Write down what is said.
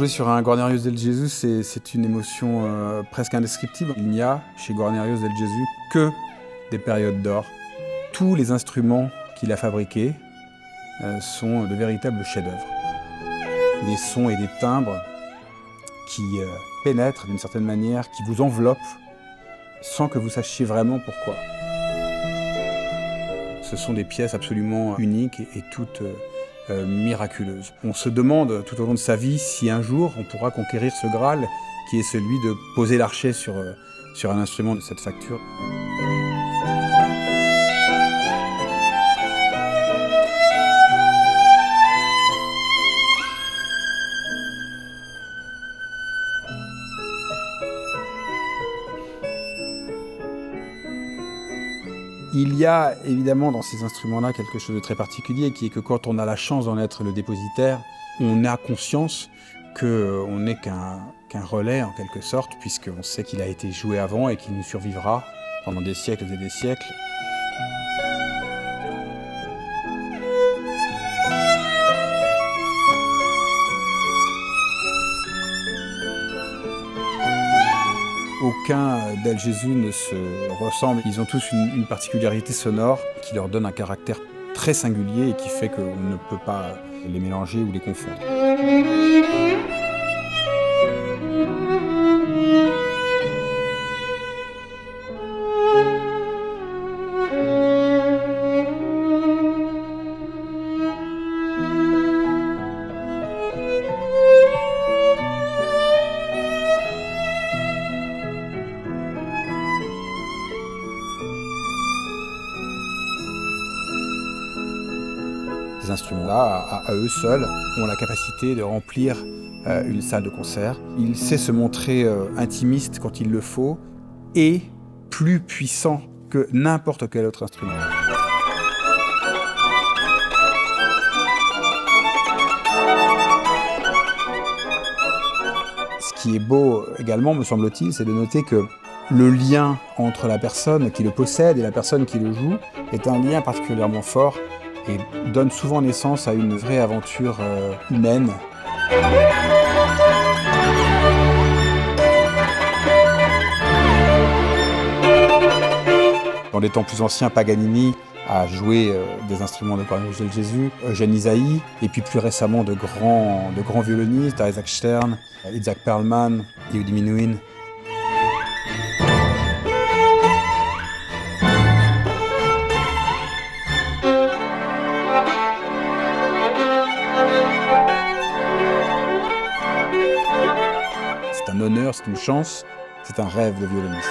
Jouer sur un Guarnerius del Gesù, c'est une émotion presque indescriptible. Il n'y a chez Guarnerius del Gesù que des périodes d'or. Tous les instruments qu'il a fabriqués sont de véritables chefs-d'œuvre. Des sons et des timbres qui pénètrent d'une certaine manière, qui vous enveloppent sans que vous sachiez vraiment pourquoi. Ce sont des pièces absolument uniques et toutes miraculeuses. On se demande tout au long de sa vie si un jour on pourra conquérir ce Graal qui est celui de poser l'archet sur un instrument de cette facture. Il y a évidemment dans ces instruments-là quelque chose de très particulier qui est que quand on a la chance d'en être le dépositaire, on a conscience qu'on n'est qu'un relais en quelque sorte, puisqu'on sait qu'il a été joué avant et qu'il nous survivra pendant des siècles et des siècles. Aucun del Gesù ne se ressemble. Ils ont tous une particularité sonore qui leur donne un caractère très singulier et qui fait qu'on ne peut pas les mélanger ou les confondre. Ces instruments-là, à eux seuls, ont la capacité de remplir une salle de concert. Il sait se montrer intimiste quand il le faut et plus puissant que n'importe quel autre instrument. Ce qui est beau également, me semble-t-il, c'est de noter que le lien entre la personne qui le possède et la personne qui le joue est un lien particulièrement fort et donne souvent naissance à une vraie aventure humaine. Dans les temps plus anciens, Paganini a joué des instruments de Guarnerius del Gesù, Eugène Ysaÿe, et puis plus récemment de grands violonistes, Isaac Stern, Itzhak Perlman, Yehudi Menuhin. C'est un honneur, c'est une chance, c'est un rêve de violoniste.